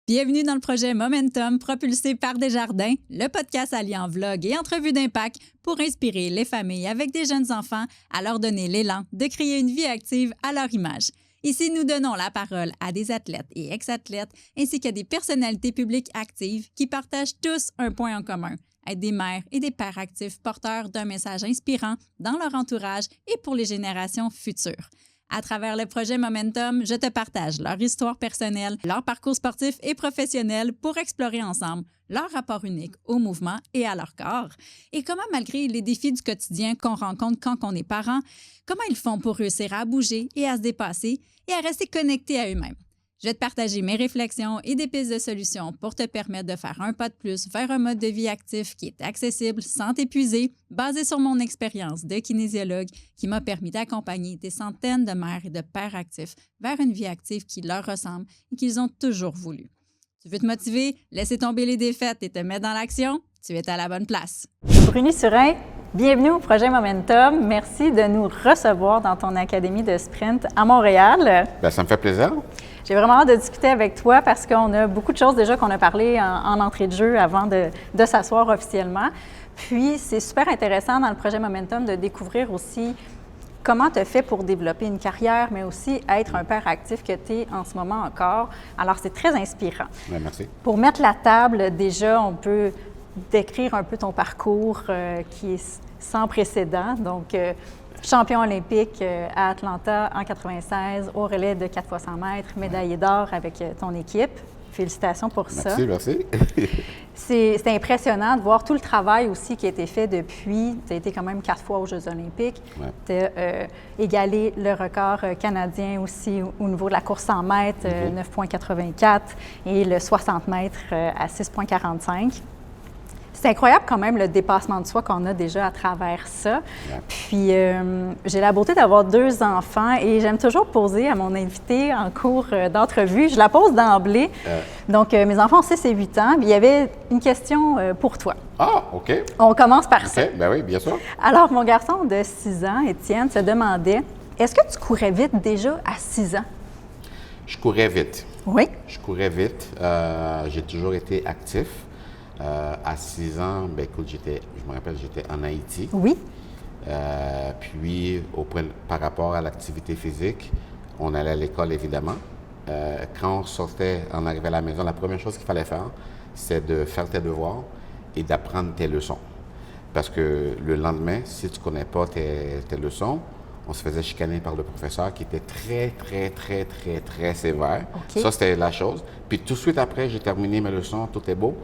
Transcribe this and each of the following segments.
Bienvenue dans le projet Momentum, propulsé par Desjardins, le podcast alliant vlog et entrevues d'impact pour inspirer les familles avec des jeunes enfants à leur donner l'élan de créer une vie active à leur image. Ici, nous donnons la parole à des athlètes et ex-athlètes ainsi qu'à des personnalités publiques actives qui partagent tous un point en commun, être des mères et des pères actifs porteurs d'un message inspirant dans leur entourage et pour les générations futures. À travers le projet Momentum, je te partage leur histoire personnelle, leur parcours sportif et professionnel pour explorer ensemble leur rapport unique au mouvement et à leur corps. Et comment, malgré les défis du quotidien qu'on rencontre quand on est parent, comment ils font pour réussir à bouger et à se dépasser et à rester connectés à eux-mêmes. Je vais te partager mes réflexions et des pistes de solutions pour te permettre de faire un pas de plus vers un mode de vie actif qui est accessible sans t'épuiser, basé sur mon expérience de kinésiologue qui m'a permis d'accompagner des centaines de mères et de pères actifs vers une vie active qui leur ressemble et qu'ils ont toujours voulu. Tu veux te motiver, laisser tomber les défaites et te mettre dans l'action? Tu es à la bonne place. Bruni Surin, bienvenue au projet Momentum. Merci de nous recevoir dans ton académie de sprint à Montréal. Bien, ça me fait plaisir. J'ai vraiment hâte de discuter avec toi parce qu'on a beaucoup de choses déjà qu'on a parlé en entrée de jeu avant de s'asseoir officiellement. Puis, c'est super intéressant dans le projet Momentum de découvrir aussi comment tu as fait pour développer une carrière, mais aussi être un père actif que tu es en ce moment encore. Alors, c'est très inspirant. Bien, merci. Pour mettre la table, déjà, on peut décrire un peu ton parcours qui est sans précédent. Donc, champion olympique à Atlanta en 96, au relais de 4 x 100 mètres, médaillé d'or avec ton équipe. Félicitations pour ça. Merci. C'est impressionnant de voir tout le travail aussi qui a été fait depuis. Tu as été quand même 4 fois aux Jeux olympiques. Ouais. Tu as égalé le record canadien aussi au niveau de la course 100 mètres, 9,84 et le 60 mètres à 6,45. C'est incroyable quand même le dépassement de soi qu'on a déjà à travers ça. Ouais. Puis, j'ai la beauté d'avoir 2 enfants et j'aime toujours poser à mon invité en cours d'entrevue. Je la pose d'emblée. Donc, mes enfants ont 6 et 8 ans. Puis, il y avait une question pour toi. Ah, OK. On commence par ça. Ben oui, bien sûr. Alors, mon garçon de 6 ans, Étienne, se demandait, est-ce que tu courais vite déjà à 6 ans? Je courais vite. Oui. Je courais vite. J'ai toujours été actif. À 6 ans, ben écoute, je me rappelle, j'étais en Haïti. Oui. Puis, par rapport à l'activité physique, on allait à l'école, évidemment. Quand on arrivait à la maison, la première chose qu'il fallait faire, c'est de faire tes devoirs et d'apprendre tes leçons. Parce que le lendemain, si tu ne connais pas tes leçons, on se faisait chicaner par le professeur qui était très sévère. Okay. Ça, c'était la chose. Puis tout de suite après, j'ai terminé mes leçons, tout est beau.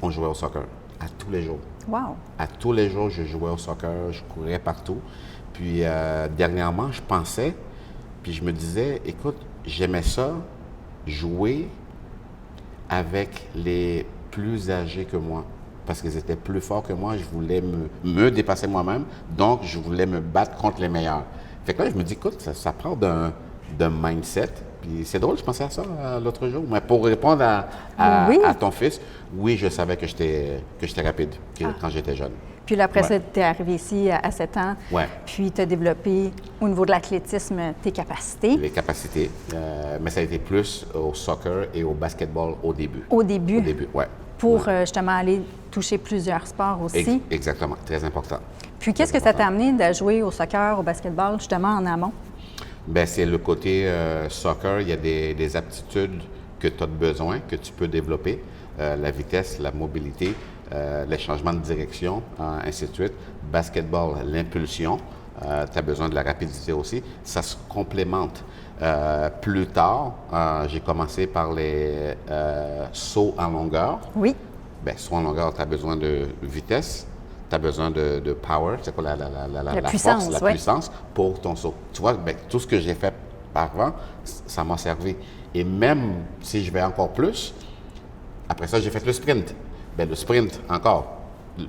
On jouait au soccer à tous les jours. Wow. À tous les jours, je jouais au soccer, je courais partout. Puis dernièrement, je pensais, puis je me disais, écoute, j'aimais ça, jouer avec les plus âgés que moi. Parce qu'ils étaient plus forts que moi, je voulais me dépasser moi-même, donc je voulais me battre contre les meilleurs. Fait que là, je me dis, écoute, ça part d'un mindset. Puis c'est drôle, je pensais à ça l'autre jour. Mais pour répondre à ton fils, oui, je savais que j'étais rapide quand j'étais jeune. Puis là, après ça, tu es arrivé ici à 7 ans. Ouais. Puis tu as développé, au niveau de l'athlétisme, tes capacités. Les capacités. Mais ça a été plus au soccer et au basketball au début. Au début? Au début, oui. Pour justement aller toucher plusieurs sports aussi. Exactement, très important. Puis qu'est-ce que ça t'a amené de jouer au soccer, au basketball, justement en amont? Bien, c'est le côté soccer. Il y a des aptitudes que tu as besoin, que tu peux développer. La vitesse, la mobilité, les changements de direction, ainsi de suite. Basketball, l'impulsion. Tu as besoin de la rapidité aussi. Ça se complémente. Plus tard, j'ai commencé par les sauts en longueur. Oui. Bien, saut en longueur, tu as besoin de vitesse. Tu as besoin de power, c'est quoi la puissance, force, la puissance pour ton saut. Tu vois, bien, tout ce que j'ai fait avant, ça m'a servi. Et même si je vais encore plus, après ça, j'ai fait le sprint. Bien, le sprint, encore,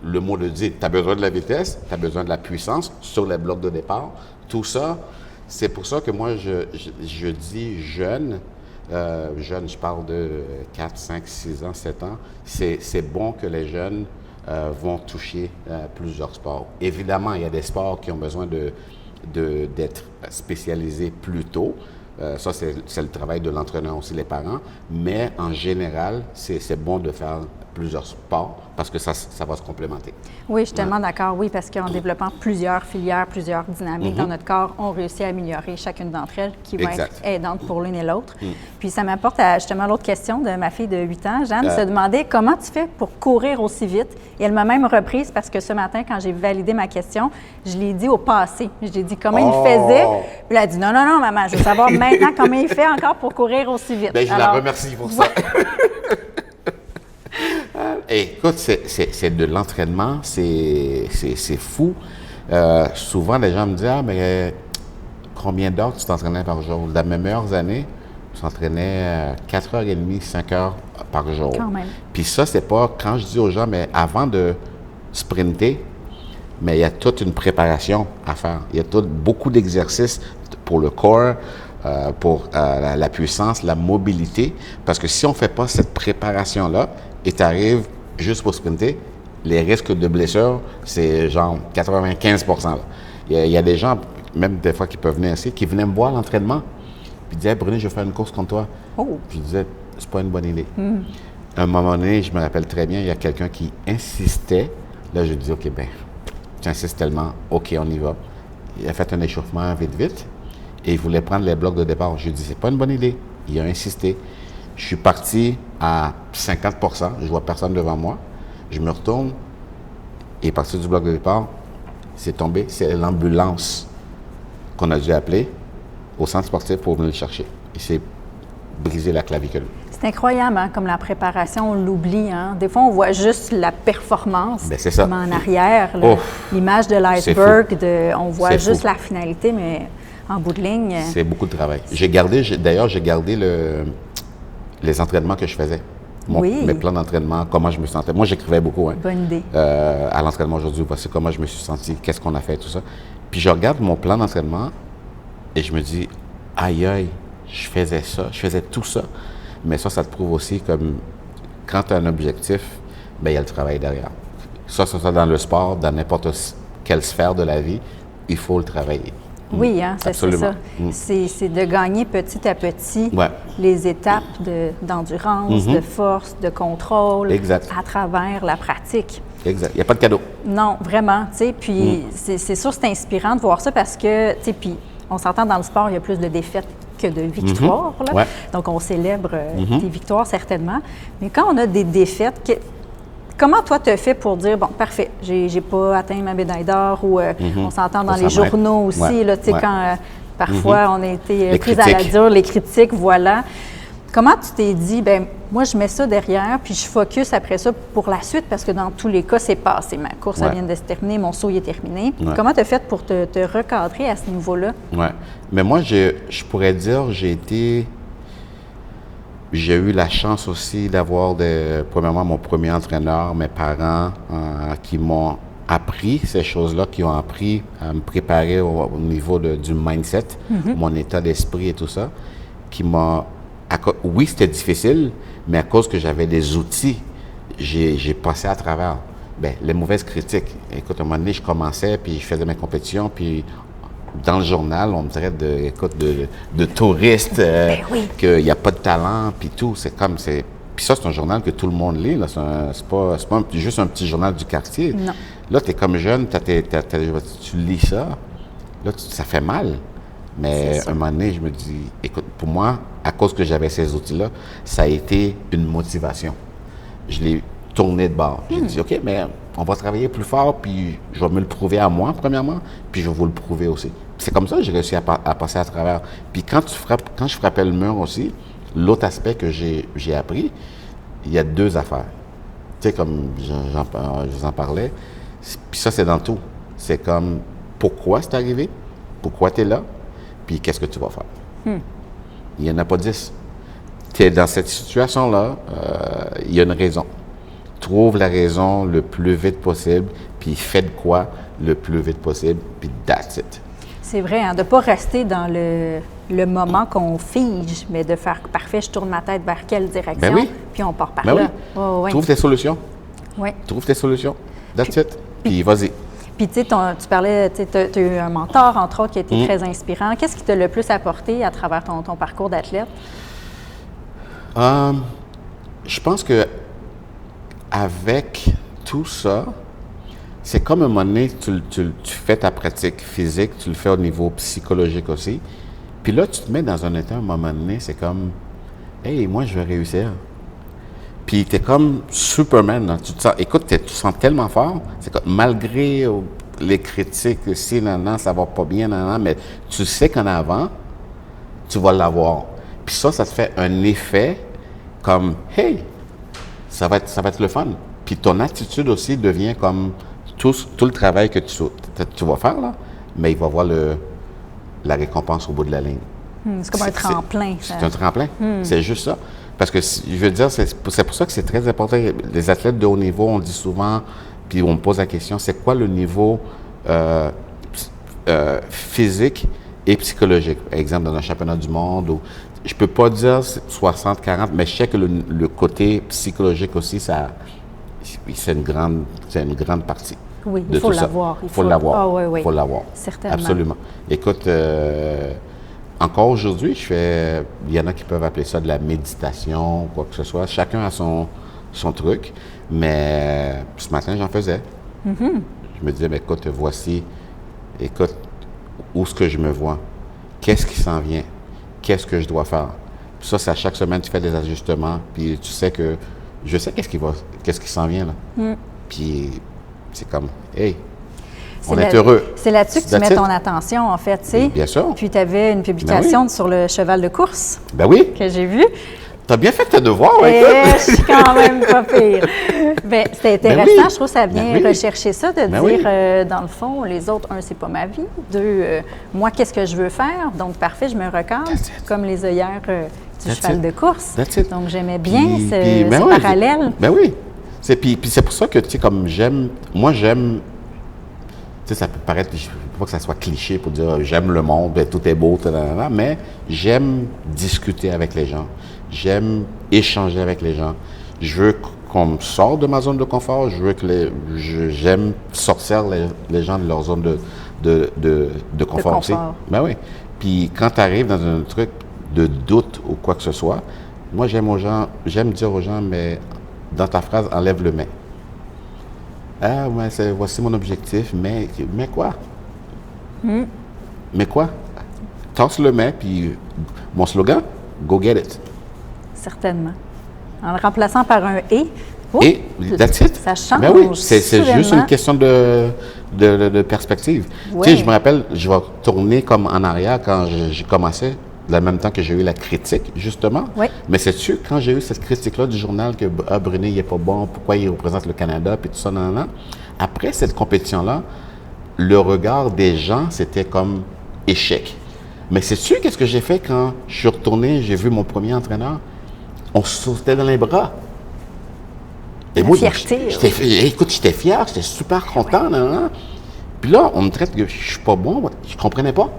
le mot le dit, tu as besoin de la vitesse, tu as besoin de la puissance sur les blocs de départ. Tout ça, c'est pour ça que moi, je dis jeune, je parle de 4, 5, 6 ans, 7 ans, c'est bon que les jeunes vont toucher plusieurs sports. Évidemment, il y a des sports qui ont besoin d'être spécialisés plus tôt, Ça, c'est le travail de l'entraîneur aussi, les parents. Mais en général, c'est bon de faire plusieurs sports parce que ça va se complémenter. Oui, je suis tellement d'accord. Oui, parce qu'en développant plusieurs filières, plusieurs dynamiques dans notre corps, on réussit à améliorer chacune d'entre elles qui vont être aidantes pour l'une et l'autre. Puis ça m'apporte à justement l'autre question de ma fille de 8 ans. Jeanne se demandait comment tu fais pour courir aussi vite. Et elle m'a même reprise parce que ce matin, quand j'ai validé ma question, je l'ai dit au passé. Je lui ai dit comment il faisait. Puis elle a dit non, maman, je veux savoir maintenant comment il fait encore pour courir aussi vite. Bien, je la remercie pour ça. Écoute, c'est de l'entraînement, c'est fou. Souvent, les gens me disent « Ah, mais combien d'heures tu t'entraînais par jour? » Dans mes meilleures années, je m'entraînais 4h30, 5 heures par jour. Quand même. Puis ça, c'est pas quand je dis aux gens, mais avant de sprinter, mais il y a toute une préparation à faire. Il y a beaucoup d'exercices pour le corps, pour la puissance, la mobilité. Parce que si on ne fait pas cette préparation-là et tu arrives juste pour sprinter, les risques de blessure, c'est genre 95%. Là. Il y a des gens, même des fois qui peuvent venir ici, qui venaient me voir à l'entraînement. Puis ils disaient, Bruno, je vais faire une course contre toi. Oh. Puis je disais, c'est pas une bonne idée. À un moment donné, je me rappelle très bien, il y a quelqu'un qui insistait. Là, je dis, OK, ben, tu insistes tellement, OK, on y va. Il a fait un échauffement vite. Et il voulait prendre les blocs de départ. Je lui ai dit, c'est pas une bonne idée. Il a insisté. Je suis parti à 50%. Je vois personne devant moi. Je me retourne. Et à partir du bloc de départ, c'est tombé. C'est l'ambulance qu'on a dû appeler au centre sportif pour venir le chercher. Il s'est brisé la clavicule. C'est incroyable, hein, comme la préparation, on l'oublie. Hein? Des fois, on voit juste la performance. Bien, c'est ça. Mais en arrière, l'image de l'iceberg, on voit juste la finalité, mais en bout de ligne... C'est beaucoup de travail. J'ai gardé les entraînements que je faisais. Mes plans d'entraînement, comment je me sentais. Moi, j'écrivais beaucoup. Hein, bonne idée. À l'entraînement aujourd'hui, voici comment je me suis senti, qu'est-ce qu'on a fait, tout ça. Puis je regarde mon plan d'entraînement et je me dis, aïe, je faisais ça, je faisais tout ça. Mais ça te prouve aussi comme quand tu as un objectif, bien, il y a le travail derrière. Ça dans le sport, dans n'importe quelle sphère de la vie, il faut le travailler. Oui, hein, c'est ça. C'est de gagner petit à petit les étapes d'endurance, de force, de contrôle à travers la pratique. Exact. Il n'y a pas de cadeau. Non, vraiment. Puis c'est sûr, c'est inspirant de voir ça parce que, tu sais, puis on s'entend dans le sport, il y a plus de défaites que de victoires. Là. Donc, on célèbre des victoires, certainement. Mais quand on a des défaites, comment toi, tu as fait pour dire, bon, parfait, j'ai pas atteint ma médaille d'or ou on s'entend dans les journaux aussi, là, tu sais, quand parfois on a été pris à la dure, les critiques, voilà. Comment tu t'es dit, ben moi, je mets ça derrière, puis je focus après ça pour la suite, parce que dans tous les cas, c'est passé. Ma course, elle vient de se terminer, mon saut, il est terminé. Comment tu as fait pour te recadrer à ce niveau-là? Oui. Mais moi, je pourrais dire, j'ai eu la chance aussi d'avoir, premièrement, mon premier entraîneur, mes parents, qui m'ont appris ces choses-là, qui ont appris à me préparer au niveau du mindset, mon état d'esprit et tout ça, qui m'a... Oui, c'était difficile, mais à cause que j'avais des outils, j'ai passé à travers les mauvaises critiques. Écoute, à un moment donné, je commençais, puis je faisais mes compétitions, puis dans le journal, on me traite de touriste, qu'il n'y a pas de talent, puis tout. Puis ça, c'est un journal que tout le monde lit. C'est pas juste un petit journal du quartier. Non. Là, tu es comme jeune, tu lis ça, là, ça fait mal. Mais à un moment donné, je me dis, écoute, pour moi, à cause que j'avais ces outils-là, ça a été une motivation. Je l'ai tourné de bord. J'ai dit, OK, mais on va travailler plus fort, puis je vais me le prouver à moi, premièrement, puis je vais vous le prouver aussi. C'est comme ça que j'ai réussi à passer à travers. Puis quand je frappais le mur aussi, l'autre aspect que j'ai appris, il y a deux affaires. Tu sais, comme je vous en parlais, puis ça, c'est dans tout. C'est comme, pourquoi c'est arrivé? Pourquoi tu es là? Puis qu'est-ce que tu vas faire? Il n'y en a pas 10. Tu es dans cette situation-là, il y a une raison. Trouve la raison le plus vite possible, puis fais de quoi le plus vite possible, puis that's it. C'est vrai, hein, de ne pas rester dans le moment qu'on fige, mais de faire parfait, je tourne ma tête vers quelle direction, puis on part par là. Oui. Trouve tes solutions. Oui. Trouve tes solutions. That's it. Puis vas-y. Puis, tu sais, tu parlais, tu as eu un mentor, entre autres, qui a été très inspirant. Qu'est-ce qui t'a le plus apporté à travers ton parcours d'athlète? Je pense que avec tout ça, c'est comme à un moment donné, tu fais ta pratique physique, tu le fais au niveau psychologique aussi. Puis là, tu te mets dans un état, à un moment donné, c'est comme, hey, moi, je vais réussir. Puis tu es comme Superman. Là. Tu te sens, écoute, tu te sens tellement fort. C'est comme, malgré les critiques, si, non, ça va pas bien, non, mais tu sais qu'en avant, tu vas l'avoir. Puis ça te fait un effet comme, hey, ça va être le fun. Puis ton attitude aussi devient comme tout le travail que tu vas faire, là, mais il va voir la récompense au bout de la ligne. C'est comme un tremplin. C'est un tremplin. C'est juste ça. Parce que, je veux dire, c'est pour ça que c'est très important. Les athlètes de haut niveau, on dit souvent, puis on me pose la question, c'est quoi le niveau physique et psychologique? Par exemple, dans un championnat du monde, je ne peux pas dire 60-40, mais je sais que le côté psychologique aussi, c'est une grande partie. Oui, il faut l'avoir. Il faut l'avoir. Ah, oui. Il faut l'avoir. Certainement. Absolument. Écoute, encore aujourd'hui, il y en a qui peuvent appeler ça de la méditation, quoi que ce soit. Chacun a son truc. Mais ce matin, j'en faisais. Je me disais, écoute, écoute, où est-ce que je me vois? Qu'est-ce qui s'en vient? Qu'est-ce que je dois faire? Puis ça, c'est à chaque semaine, tu fais des ajustements. Puis tu sais que je sais qu'est-ce qui s'en vient là. Puis c'est comme, hey, on est heureux. C'est là-dessus que tu mets ton attention, en fait, tu sais. Bien sûr. Puis tu avais une publication sur le cheval de course. Ben oui. Que j'ai vu. T'as bien fait tes devoirs, je suis quand même pas pire. Bien, c'était intéressant. Je trouve que ça vient rechercher ça, de dire, dans le fond, les autres, c'est pas ma vie. Deux, moi, qu'est-ce que je veux faire? Donc, parfait, je me recadre, comme les œillères du cheval de course. Donc, j'aimais bien ce parallèle. Ben oui. Puis c'est pour ça que, tu sais, comme j'aime, tu sais, ça peut paraître, je ne veux pas que ça soit cliché pour dire j'aime le monde, tout est beau, mais j'aime discuter avec les gens. J'aime échanger avec les gens. Je veux qu'on me sorte de ma zone de confort. J'aime sortir les gens de leur zone de confort aussi. Ben oui. Puis quand tu arrives dans un truc de doute ou quoi que ce soit, moi j'aime dire aux gens, mais dans ta phrase, enlève le mais. Ah, ouais, voici mon objectif, mais quoi? Mais quoi? Tasse le mais, puis mon slogan, go get it. Certainement. En le remplaçant par un « et ». Et, that's it. Ça change. Ben oui, c'est juste une question de perspective. Ouais. Tu sais, je me rappelle, je vais tourner comme en arrière quand j'ai commencé, en même temps que j'ai eu la critique, justement. Oui. Mais sais-tu, quand j'ai eu cette critique-là du journal que Brunet, il n'est pas bon, pourquoi il représente le Canada, puis tout ça, après cette compétition-là, le regard des gens, c'était comme échec. Mais sais-tu qu'est-ce que j'ai fait quand je suis retourné, j'ai vu mon premier entraîneur? On se sautait dans les bras. Et moi, écoute, j'étais fier, j'étais super content. Puis là, on me traite que je suis pas bon, je comprenais pas.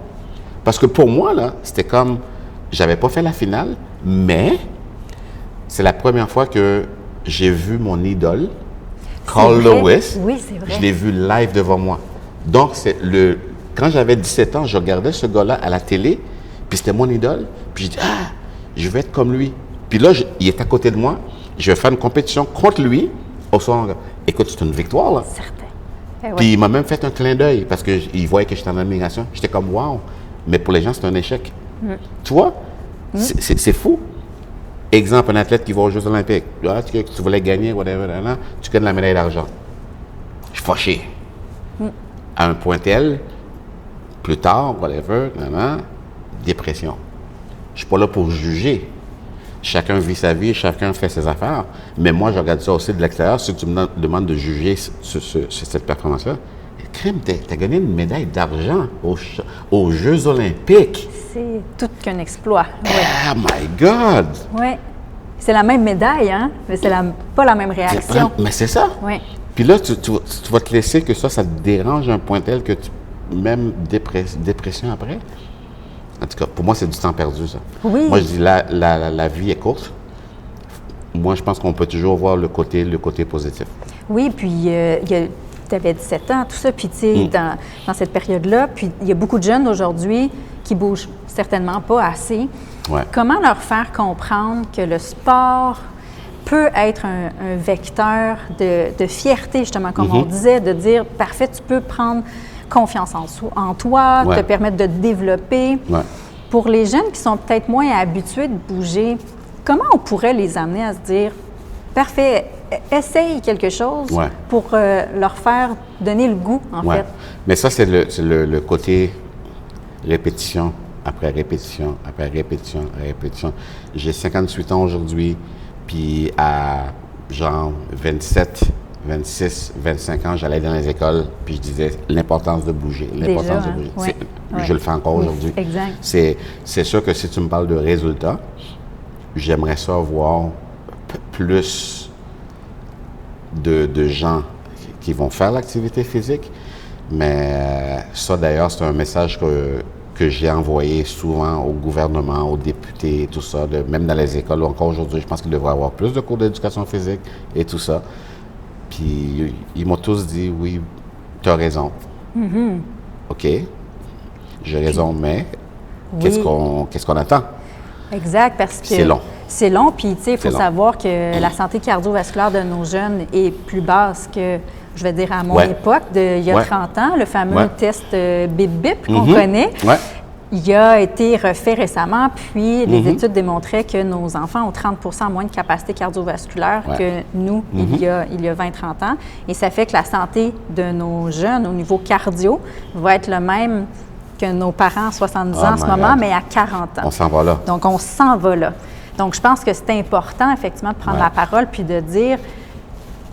Parce que pour moi, là, c'était comme, j'avais pas fait la finale, mais c'est la première fois que j'ai vu mon idole, Carl Lewis. Oui, c'est vrai. Je l'ai vu live devant moi. Donc, quand j'avais 17 ans, je regardais ce gars-là à la télé, puis c'était mon idole. Puis j'ai dit, je vais être comme lui. Puis là, il est à côté de moi. Je vais faire une compétition contre lui. Au soir, écoute, c'est une victoire, là. Certain. Puis il m'a même fait un clin d'œil parce qu'il voyait que j'étais en admiration. J'étais comme, wow. Mais pour les gens, c'est un échec. Tu vois? C'est fou. Exemple, un athlète qui va aux Jeux Olympiques. Tu voulais gagner, whatever, tu gagnes la médaille d'argent. Je suis fâché. À un point tel, plus tard, whatever, dépression. Je suis pas là pour juger. Chacun vit sa vie, chacun fait ses affaires. Mais moi, je regarde ça aussi de l'extérieur. Si tu me demandes de juger cette performance-là, crime, t'as gagné une médaille d'argent aux Jeux Olympiques. C'est tout qu'un exploit. Oh my God! Oui. C'est la même médaille, hein? Mais c'est pas la même réaction. Mais c'est ça. Oui. Puis là, tu vas te laisser que ça te dérange à un point tel que même dépression après. En tout cas, pour moi, c'est du temps perdu, ça. Oui. Moi, je dis, la vie est courte. Moi, je pense qu'on peut toujours voir le côté positif. Oui, puis il y a tu avais 17 ans, tout ça, puis tu sais, dans cette période-là, puis il y a beaucoup de jeunes aujourd'hui qui bougent certainement pas assez. Ouais. Comment leur faire comprendre que le sport peut être un vecteur de fierté, justement, comme on disait, de dire, parfait, tu peux prendre confiance en toi, te permettre de te développer. Ouais. Pour les jeunes qui sont peut-être moins habitués de bouger, comment on pourrait les amener à se dire, parfait, essaye quelque chose pour leur faire donner le goût, en fait? Mais ça, c'est le côté répétition, après répétition, après répétition, répétition. J'ai 58 ans aujourd'hui, puis à genre 27, 26, 25 ans, j'allais dans les écoles, puis je disais l'importance de bouger, l'importance de bouger. Ouais. Je le fais encore aujourd'hui. Exact. C'est sûr que si tu me parles de résultats, j'aimerais ça voir plus de gens qui vont faire l'activité physique, mais ça d'ailleurs, c'est un message que j'ai envoyé souvent au gouvernement, aux députés, tout ça, même dans les écoles. Encore aujourd'hui, je pense qu'il devrait y avoir plus de cours d'éducation physique et tout ça. Puis ils m'ont tous dit, oui, tu as raison. OK, j'ai raison, mais qu'est-ce qu'on attend? Exact, parce que c'est long. C'est long, puis tu sais, il faut savoir que la santé cardiovasculaire de nos jeunes est plus basse que, je vais dire, à mon époque, il y a 30 ans, le fameux test BIP-BIP qu'on connaît. Il a été refait récemment, puis les études démontraient que nos enfants ont 30 moins de capacité cardiovasculaire que nous, il y a 20-30 ans. Et ça fait que la santé de nos jeunes au niveau cardio va être le même que nos parents à 70 ans en ce moment, mais à 40 ans. On s'en va là. Donc, on s'en va là. Donc, je pense que c'est important, effectivement, de prendre la parole puis de dire,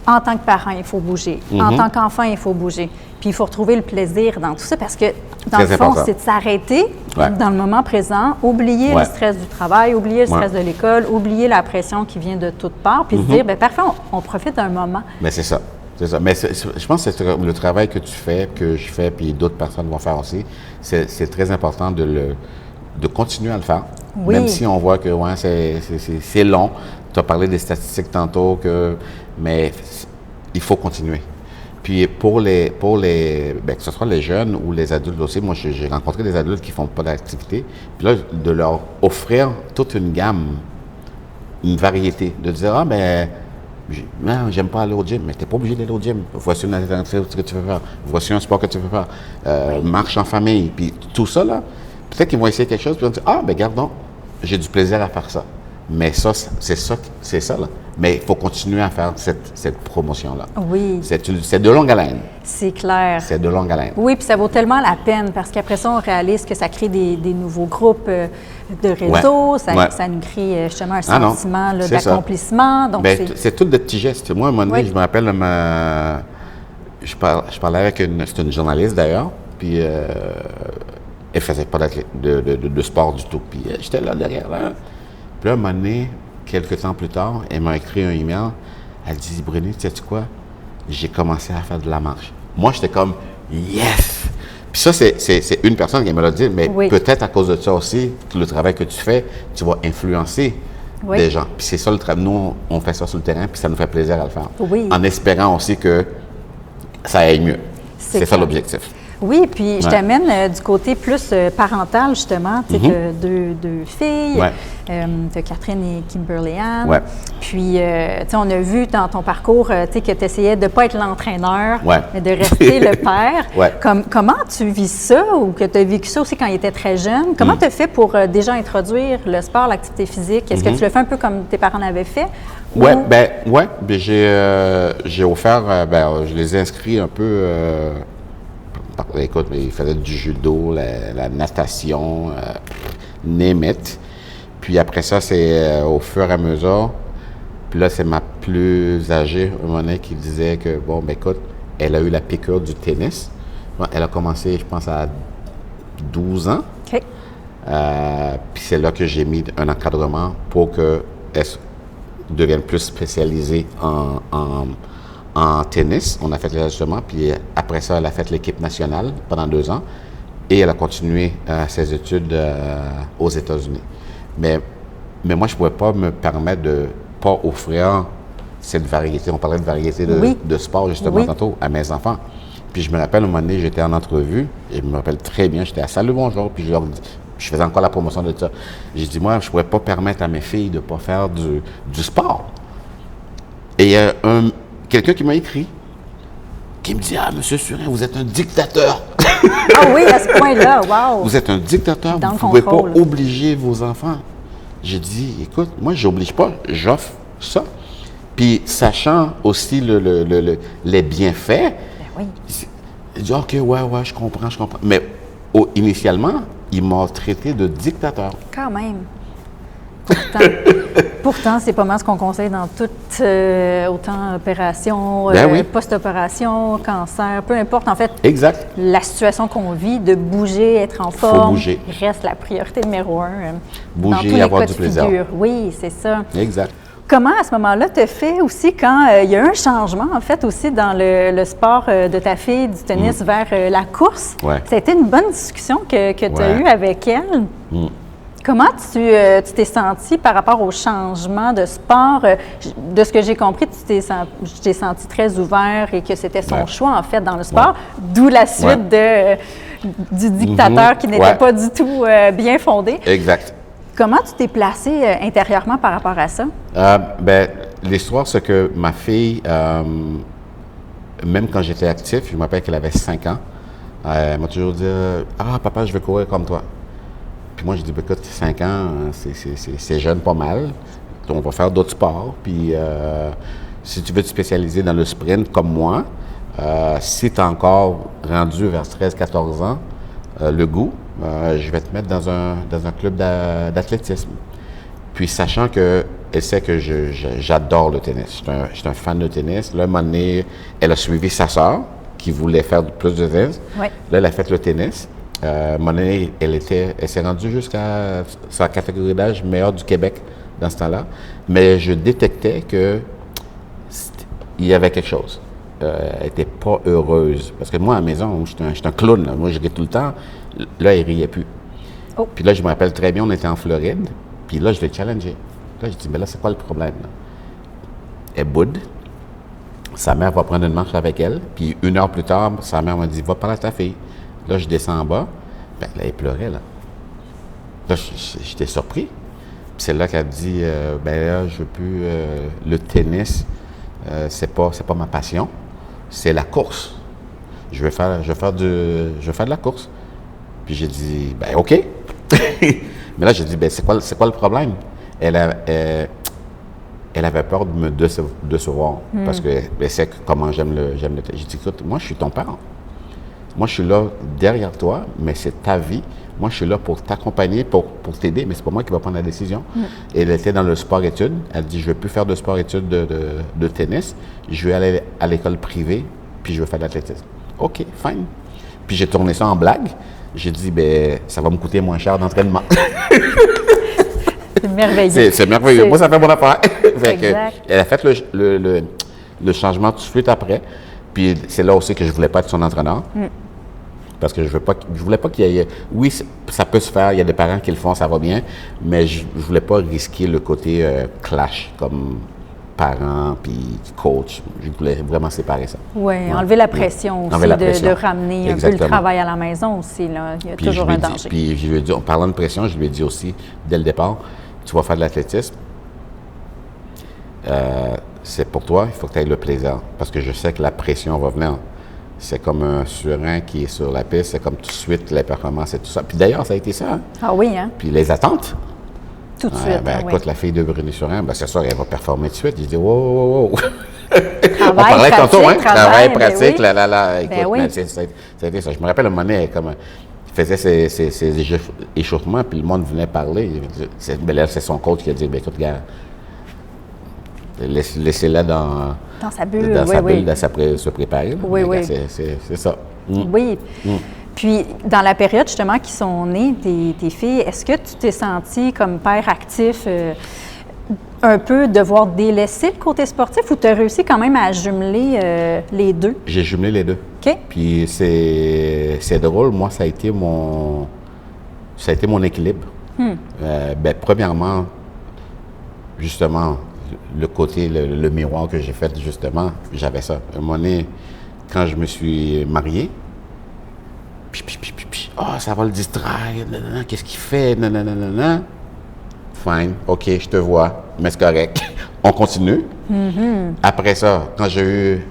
en tant que parent, il faut bouger. En tant qu'enfant, il faut bouger. Puis, il faut retrouver le plaisir dans tout ça parce que, dans le fond, c'est de s'arrêter dans le moment présent, oublier le stress du travail, oublier le stress de l'école, oublier la pression qui vient de toutes parts, puis se dire, bien, parfait, on profite d'un moment. Mais c'est ça. C'est ça. Mais je pense que c'est le travail que tu fais, que je fais, puis d'autres personnes vont faire aussi. C'est très important de continuer à le faire. Même si on voit que c'est long. Tu as parlé des statistiques tantôt, mais il faut continuer. Puis pour les que ce soit les jeunes ou les adultes aussi, moi j'ai rencontré des adultes qui ne font pas d'activité. Puis là, de leur offrir toute une gamme, une variété, de dire non, j'aime pas aller au gym, mais tu n'es pas obligé d'aller au gym. Voici une alternative que tu veux faire. Voici un sport que tu veux faire. Marche en famille. Puis tout ça, là, peut-être qu'ils vont essayer quelque chose, puis ils vont dire, regarde donc, j'ai du plaisir à faire ça. Mais ça, c'est ça, là. Mais il faut continuer à faire cette promotion-là. Oui. C'est de longue haleine. C'est clair. C'est de longue haleine. Oui, puis ça vaut tellement la peine parce qu'après ça, on réalise que ça crée des nouveaux groupes de réseau, ça nous crée justement un sentiment d'accomplissement. Donc c'est tout de petits gestes. Moi, à un moment donné, je me rappelle, je parlais avec c'est une journaliste d'ailleurs, puis elle faisait pas de sport du tout. Puis j'étais là derrière, là. Puis là, à un moment donné, quelques temps plus tard, elle m'a écrit un email. Elle dit, Bruno, tu sais quoi? J'ai commencé à faire de la marche. Moi, j'étais comme, yes! Puis ça, c'est une personne qui me l'a dit, mais peut-être à cause de ça aussi, le travail que tu fais, tu vas influencer des gens. Puis c'est ça le travail. Nous, on fait ça sur le terrain, puis ça nous fait plaisir à le faire. Oui. En espérant aussi que ça aille mieux. C'est ça l'objectif. Oui, puis je t'amène du côté plus parental, justement. Tu sais, deux filles, tu as Catherine et Kimberly Ann. Puis, tu sais, on a vu dans ton parcours, tu sais, que tu essayais de ne pas être l'entraîneur, mais de rester le père. Comment tu vis ça ou que tu as vécu ça aussi quand ils étaient très jeunes? Comment tu as fait pour déjà introduire le sport, l'activité physique? Est-ce que tu le fais un peu comme tes parents l'avaient fait? J'ai offert, je les ai inscrits un peu... écoute, ils faisaient du judo, la natation, name it. Puis après ça, c'est au fur et à mesure. Puis là, c'est ma plus âgée, un moment donné, qui disait que, écoute, elle a eu la piqûre du tennis. Elle a commencé, je pense, à 12 ans. OK. Puis c'est là que j'ai mis un encadrement pour qu'elle devienne plus spécialisée en tennis. On a fait les ajustements, puis après ça, elle a fait l'équipe nationale pendant 2 ans et elle a continué ses études aux États-Unis. Mais moi, je ne pouvais pas me permettre de ne pas offrir cette variété. On parlait de variété Oui. de sport, justement, Oui. tantôt, à mes enfants. Puis je me rappelle, un moment donné, j'étais en entrevue, et je me rappelle très bien, j'étais à Salut Bonjour, puis je faisais encore la promotion de ça. J'ai dit, moi, je ne pourrais pas permettre à mes filles de ne pas faire du sport. Et il y a quelqu'un qui m'a écrit, qui me dit, ah, Monsieur Surin, vous êtes un dictateur. Ah oui, à ce point-là, wow! Vous êtes un dictateur, Dans vous le ne pouvez pas contrôle. obliger vos enfants. J'ai dit, écoute, moi, je n'oblige pas, j'offre ça. Puis, sachant aussi les bienfaits, Ben oui. il dit, OK, ouais, je comprends. Mais initialement, il m'a traité de dictateur. Quand même. Pourtant, c'est pas mal ce qu'on conseille dans toute, autant opération, Ben oui. post-opération, cancer, peu importe. En fait, Exact. la situation qu'on vit, de bouger, être en forme, bouger. reste la priorité numéro 1. Bouger, dans tous les avoir cas du de plaisir. figure. Oui, c'est ça. Exact. Comment, à ce moment-là, te fait aussi quand il y a eu un changement, en fait, aussi dans le sport de ta fille, du tennis, vers la course? Ouais. Ça a été une bonne discussion que tu as Ouais. eue avec elle. Comment tu t'es senti par rapport au changement de sport? De ce que j'ai compris, tu t'es senti très ouvert et que c'était son Ouais. choix, en fait, dans le sport, d'où la suite du dictateur qui n'était Ouais. pas du tout bien fondé. Exact. Comment tu t'es placé intérieurement par rapport à ça? Ben, l'histoire, c'est que ma fille, même quand j'étais actif, je me rappelle qu'elle avait 5 ans, elle m'a toujours dit « Ah, papa, je veux courir comme toi. » Puis moi, je dis ben, « Écoute, 5 ans, c'est jeune pas mal. On va faire d'autres sports. Puis si tu veux te spécialiser dans le sprint comme moi, si tu es encore rendu vers 13-14 ans, le goût, je vais te mettre dans un club d'athlétisme. » Puis sachant qu'elle sait que j'adore le tennis, je suis un fan de tennis. Là, à un moment donné, elle a suivi sa sœur qui voulait faire plus de tennis. Oui. Là, elle a fait le tennis. À un moment donné, elle s'est rendue jusqu'à sa catégorie d'âge meilleure du Québec dans ce temps-là. Mais je détectais qu'il y avait quelque chose. Elle n'était pas heureuse. Parce que moi, à la maison, je suis un clown. Là. Moi, je ris tout le temps. Là, elle ne riait plus. Oh. Puis là, je me rappelle très bien, on était en Floride. Puis là, je l'ai challengé. Là, je dis, mais là, c'est quoi le problème? Là? Elle boude. Sa mère va prendre une marche avec elle. Puis 1 heure plus tard, sa mère m'a dit, va parler à ta fille. Là, je descends en bas. Ben, là, elle pleurait, là. Là, j'étais surpris. Puis c'est là qu'elle dit, ben là, je veux plus... le tennis, c'est pas ma passion. C'est la course. Je veux faire de la course. Puis j'ai dit, ben OK. Mais là, j'ai dit, ben c'est quoi le problème? Elle avait peur de me décevoir parce qu'elle sait comment j'aime le tennis. J'ai dit, écoute, moi, je suis ton parent. Moi, je suis là derrière toi, mais c'est ta vie. Moi, je suis là pour t'accompagner, pour t'aider, mais c'est pas moi qui va prendre la décision. Et elle était dans le sport-études. Elle dit, je ne veux plus faire de sport-études de tennis. Je vais aller à l'école privée, puis je veux faire de l'athlétisme. OK, fine. Puis j'ai tourné ça en blague. J'ai dit, ben ça va me coûter moins cher d'entraînement. C'est merveilleux. C'est merveilleux. Moi, ça fait mon affaire. Fait que, Exact. elle a fait le changement tout de suite après. Puis c'est là aussi que je ne voulais pas être son entraîneur. Parce que je voulais pas qu'il y ait... Oui, ça peut se faire, il y a des parents qui le font, ça va bien, mais je ne voulais pas risquer le côté clash comme parent puis coach. Je voulais vraiment séparer ça. Oui, Ouais. enlever la pression aussi, Enlever la pression. de ramener un peu Exactement. le travail à la maison aussi. Là. Il y a Puis toujours je lui un ai dit- danger. Puis je lui ai dit, en parlant de pression, je lui ai dit aussi, dès le départ, tu vas faire de l'athlétisme. C'est pour toi, il faut que tu aies le plaisir. Parce que je sais que la pression va venir. C'est comme un surin qui est sur la piste, c'est comme tout de suite les performances et tout ça. Puis d'ailleurs, ça a été ça. Hein? Ah oui, hein? Puis les attentes. Tout de Ouais, suite. ben, hein, écoute, oui. la fille de Bruny Surin, ben, c'est sûr, elle va performer tout de suite. J'ai dit, wow. Travail, On parlait tantôt, hein? pratique, Travail, ben pratique, oui. Écoute, Ben oui. ben, ça a été ça. Je me rappelle un moment donné, comme, il faisait ses échauffements, puis le monde venait parler. Ben, là, c'est son coach qui a dit, ben, écoute, gars, laissez-la dans Dans sa bulle, dans oui, sa oui. bulle, se préparer. là. Oui, Mais, oui. gars, c'est ça. Oui. Puis, dans la période justement qui sont nées, tes filles, est-ce que tu t'es senti comme père actif un peu devoir délaisser le côté sportif ou tu as réussi quand même à jumeler les deux? J'ai jumelé les deux. OK. Puis c'est drôle, moi, ça a été mon équilibre. Ben, premièrement, justement, le côté, le miroir que j'ai fait, justement, j'avais ça. À un moment donné, quand je me suis marié, ça va le distraire, nanana, qu'est-ce qu'il fait, nanana. Fine, OK, je te vois, mais c'est correct. On continue. Après ça, quand j'ai eu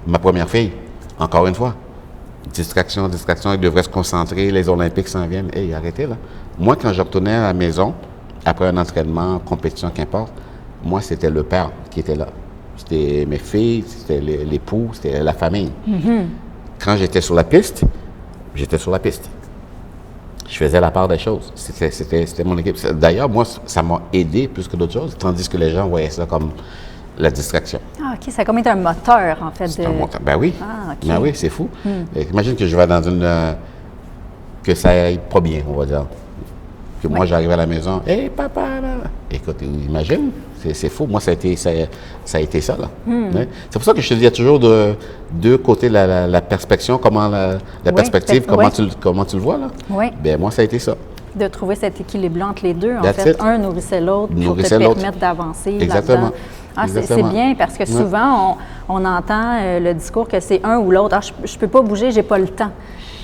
ma première fille, encore une fois, distraction, il devrait se concentrer, les Olympiques s'en viennent. Hey, arrêtez là. Moi, quand je retournais à la maison, après un entraînement, compétition, qu'importe, moi, c'était le père qui était là. C'était mes filles, c'était l'époux, c'était la famille. Quand j'étais sur la piste, j'étais sur la piste. Je faisais la part des choses. C'était mon équipe. D'ailleurs, moi, ça m'a aidé plus que d'autres choses, tandis que les gens voyaient ça comme la distraction. Ah, OK. Ça a comme été un moteur, en fait. C'est un moteur. Ben oui. Ah, OK. Ben oui, c'est fou. Imagine que je vais dans une... que ça aille pas bien, on va dire. Que moi, j'arrive à la maison, « Hey, papa! » Écoute, imagine, c'est fou. Moi, ça a été ça, là. Ouais. C'est pour ça que je te dis, il y a toujours deux côtés la perspective, perspective, comment tu le vois, là. Oui. Bien, moi, ça a été ça. De trouver cet équilibre entre les deux. En That's fait, it. un nourrissait l'autre pour te permettre d'avancer. Exactement. Ah, c'est bien parce que souvent, on entend le discours que c'est un ou l'autre. Ah, je ne peux pas bouger, j'ai pas le temps.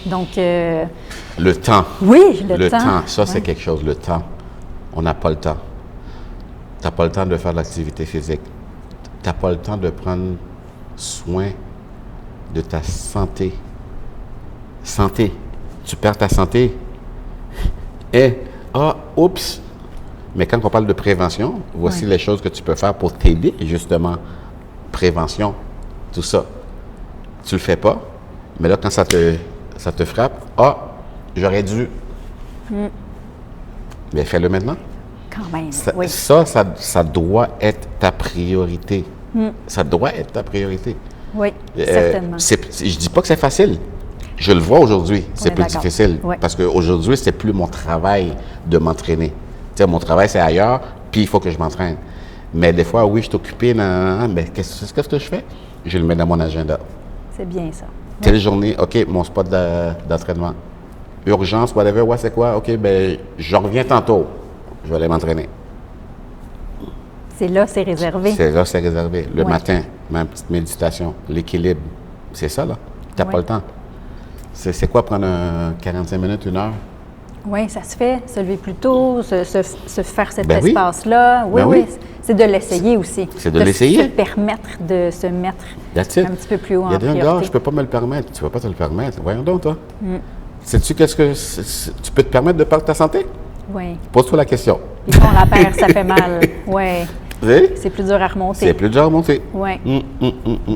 Donc... le temps. Oui, le temps. Ça, oui. c'est quelque chose, le temps. On n'a pas le temps. Tu n'as pas le temps de faire de l'activité physique. Tu n'as pas le temps de prendre soin de ta santé. Santé. Tu perds ta santé. Oups! Mais quand on parle de prévention, voici les choses que tu peux faire pour t'aider, justement. Prévention, tout ça. Tu le fais pas, mais là, quand ça te frappe, j'aurais dû. Mais fais-le maintenant. Quand même, Ça doit être ta priorité. Ça doit être ta priorité. Oui, certainement. Je dis pas que c'est facile. Je le vois aujourd'hui, c'est plus difficile. Oui. Parce qu'aujourd'hui, c'est plus mon travail de m'entraîner. Tu sais, mon travail, c'est ailleurs, puis il faut que je m'entraîne. Mais des fois, oui, je suis occupé, mais qu'est-ce que je fais? Je le mets dans mon agenda. C'est bien ça. Telle journée, OK, mon spot d'entraînement. Urgence, whatever, c'est quoi? OK, ben je reviens tantôt. Je vais aller m'entraîner. C'est là, c'est réservé. C'est là, c'est réservé. Le matin, ma petite méditation, l'équilibre. C'est ça, là. Tu n'as pas le temps. C'est quoi prendre 45 minutes, 1 heure? Oui, ça se fait. Se lever plus tôt, se faire cet Ben espace-là. Oui, Ben oui. C'est de l'essayer aussi. C'est de l'essayer. Se permettre de se mettre un petit peu plus haut en priorité. Il y a des gars, je ne peux pas me le permettre. Tu ne vas pas te le permettre. Voyons donc, toi. Sais-tu tu peux te permettre de perdre ta santé? Oui. Pose-toi la question. Puis quand on la perd, ça fait mal. Oui. C'est plus dur à remonter. C'est plus dur à remonter. Oui.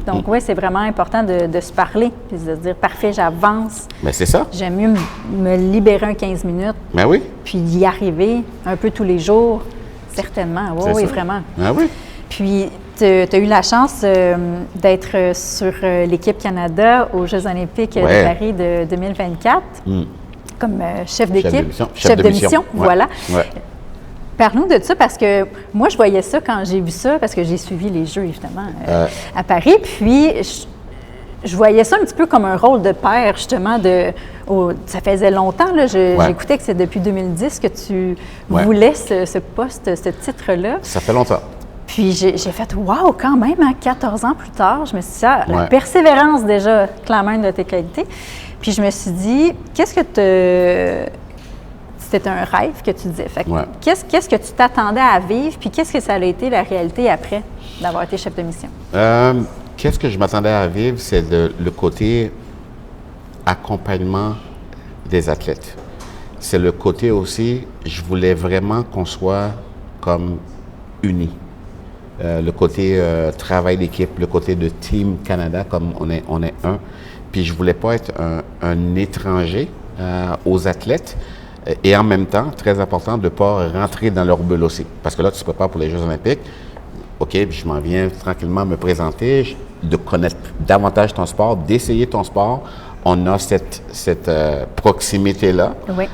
Donc, oui, c'est vraiment important de se parler, puis de se dire, parfait, j'avance. Mais c'est ça. J'aime mieux me libérer un 15 minutes. Ben oui. Puis y arriver un peu tous les jours. Certainement. Oui, vraiment. Ben oui. Puis, tu as eu la chance d'être sur l'équipe Canada aux Jeux olympiques de Paris de 2024 comme chef d'équipe. Chef de mission. Voilà. Ouais. Parle-nous de ça parce que moi, je voyais ça quand j'ai vu ça, parce que j'ai suivi les Jeux, évidemment, à Paris. Puis, je voyais ça un petit peu comme un rôle de père, justement. Ça faisait longtemps, là, j'écoutais que c'est depuis 2010 que tu voulais ce poste, ce titre-là. Ça fait longtemps. Puis, j'ai fait « wow, quand même, 14 ans plus tard. » Je me suis dit, la persévérance, déjà, clairement, une de tes qualités. Puis, je me suis dit, qu'est-ce que c'était un rêve que tu disais. Fait qu'est-ce que tu t'attendais à vivre, puis qu'est-ce que ça a été la réalité après d'avoir été chef de mission? Qu'est-ce que je m'attendais à vivre, c'est le côté accompagnement des athlètes. C'est le côté aussi, je voulais vraiment qu'on soit comme unis. Le côté travail d'équipe, le côté de Team Canada, comme on est un. Puis je voulais pas être un étranger aux athlètes. Et en même temps, très important de ne pas rentrer dans leur bulle aussi. Parce que là, tu te prépares pour les Jeux olympiques. OK, je m'en viens tranquillement me présenter, de connaître davantage ton sport, d'essayer ton sport. On a cette proximité-là. Oui.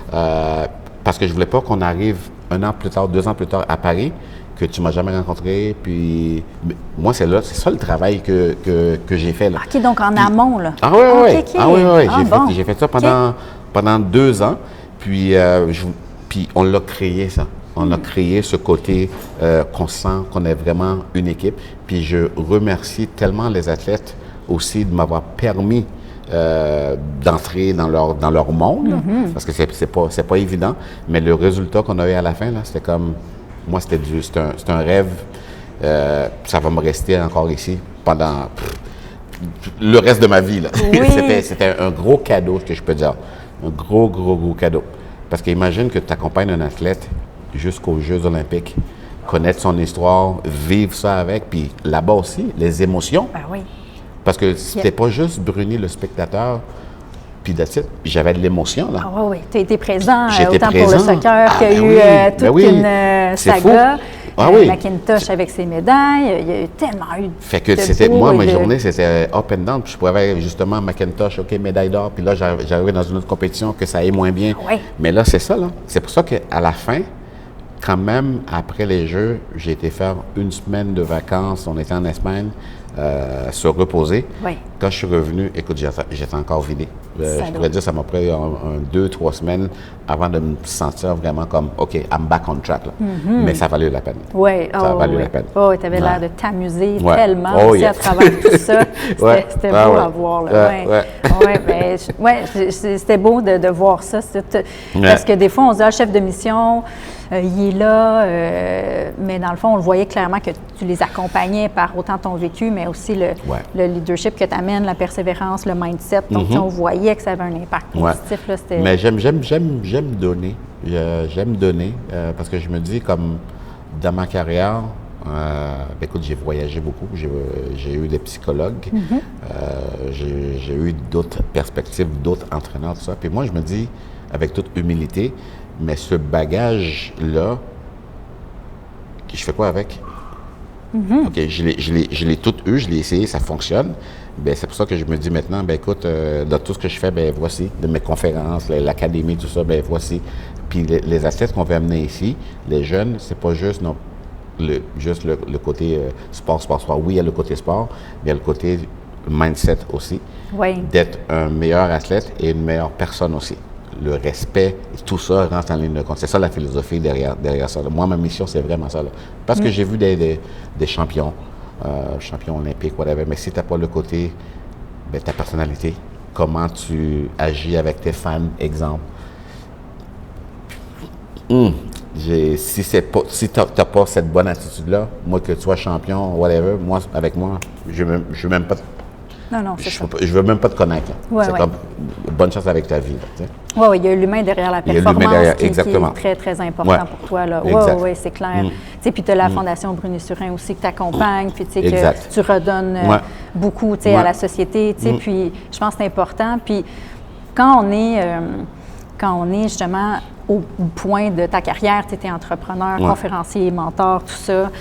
Parce que je ne voulais pas qu'on arrive 1 an plus tard, 2 ans plus tard à Paris, que tu ne m'as jamais rencontré. Puis moi, c'est ça le travail que j'ai fait là. OK, donc en amont, là. Ah oui, oui. Okay. Ah oui, oui. J'ai fait ça pendant 2 ans. Puis on l'a créé, ça. On a créé ce côté qu'on sent qu'on est vraiment une équipe. Puis je remercie tellement les athlètes aussi de m'avoir permis d'entrer dans leur monde, là, parce que c'est pas évident. Mais le résultat qu'on a eu à la fin, là, c'était comme... Moi, c'est un rêve. Ça va me rester encore ici pendant le reste de ma vie, là. Oui. C'était un gros cadeau, ce que je peux dire. Un gros cadeau. Parce qu'imagine que tu accompagnes un athlète jusqu'aux Jeux olympiques, connaître son histoire, vivre ça avec, puis là-bas aussi, les émotions. Ben oui. Parce que c'était pas juste Bruni, le spectateur, puis that's it. J'avais de l'émotion, là. Ah oui, tu as été présent J'étais autant présent. pour le soccer qu'il y a Ben eu oui, toute ben oui. une C'est saga. fou. Ah oui. McIntosh avec ses médailles, il y a eu tellement eu Fait que de c'était, beaux moi, et ma de- journée, c'était up and down. Puis je pouvais justement McIntosh, OK, médaille d'or. Puis là, j'arrivais dans une autre compétition que ça aille moins bien. Oui. Mais là, c'est ça, là. C'est pour ça qu'à la fin, quand même, après les Jeux, j'ai été faire une semaine de vacances. On était en Espagne, se reposer. Oui. Quand je suis revenu, écoute, j'étais encore vidé. Ça Je doit. pourrais dire ça m'a pris 2-3 semaines avant de me sentir vraiment comme, OK, I'm back on track. Là. Mais ça valait la peine. Oui, Ça a valu la peine. Oh, tu avais l'air Ouais. de t'amuser Ouais. tellement Oh, aussi yeah. à travers tout ça. Ouais. C'était Ah, beau ouais. à voir. Là. Ouais, ouais. Ben, c'était beau de voir ça. Ouais. Parce que des fois, on se dit, ah, chef de mission, il est là, mais dans le fond, on le voyait clairement que tu les accompagnais par autant ton vécu, mais aussi le leadership que tu amènes, la persévérance, le mindset. Donc, on voyait que ça avait un impact positif. Là, c'était... Mais j'aime donner. J'aime donner parce que je me dis, comme dans ma carrière, écoute, j'ai voyagé beaucoup. J'ai eu des psychologues. J'ai eu d'autres perspectives, d'autres entraîneurs, tout ça. Puis moi, je me dis, avec toute humilité, mais ce bagage-là, je fais quoi avec? OK, je l'ai tout eu, je l'ai essayé, ça fonctionne. Ben, c'est pour ça que je me dis maintenant, ben écoute, dans tout ce que je fais, ben voici, de mes conférences, l'académie, tout ça, ben voici. Puis les athlètes qu'on veut amener ici, les jeunes, c'est pas juste le côté sport. Oui, il y a le côté sport, mais il y a le côté mindset aussi. Oui. D'être un meilleur athlète et une meilleure personne aussi. Le respect, tout ça rentre en ligne de compte. C'est ça la philosophie derrière ça. Moi, ma mission, c'est vraiment ça. Là. Parce que j'ai vu des champions, champions olympiques, whatever, mais si tu n'as pas le côté, ben, ta personnalité, comment tu agis avec tes fans, exemple. Si tu n'as pas cette bonne attitude-là, moi, que tu sois champion, whatever, moi, avec moi, je veux même pas... Non, c'est ça. Je veux même pas te connaître. Ouais, c'est ouais. comme bonne chance avec ta vie. Là, tu sais. Oui, il y a l'humain derrière la Il y a l'humain performance derrière, qui exactement. est très, très important Ouais. pour toi. Oui, Exact. oui, c'est clair. Tu sais, puis tu as la Fondation Bruni-Surin aussi que tu accompagnes, puis tu sais, que Exact. tu redonnes Ouais. beaucoup, tu sais, à Ouais. la société, tu sais, puis je pense que c'est important. Puis quand on est justement au point de ta carrière, tu es entrepreneur, Ouais. conférencier, mentor, tout ça,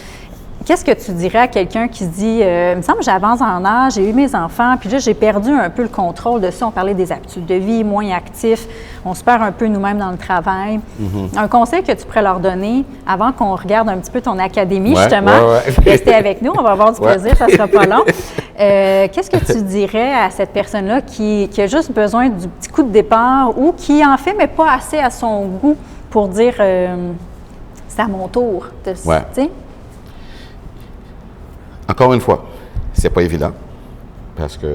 qu'est-ce que tu dirais à quelqu'un qui se dit, il me semble que j'avance en âge, j'ai eu mes enfants, puis là, j'ai perdu un peu le contrôle de ça. On parlait des habitudes de vie, moins actifs, on se perd un peu nous-mêmes dans le travail. Un conseil que tu pourrais leur donner avant qu'on regarde un petit peu ton académie, Ouais, justement, ouais. restez avec nous, on va avoir du Ouais. plaisir, ça sera pas long. Qu'est-ce que tu dirais à cette personne-là qui a juste besoin du petit coup de départ ou qui en fait, mais pas assez à son goût pour dire, c'est à mon tour, tu Ouais. sais? Encore une fois, c'est pas évident parce que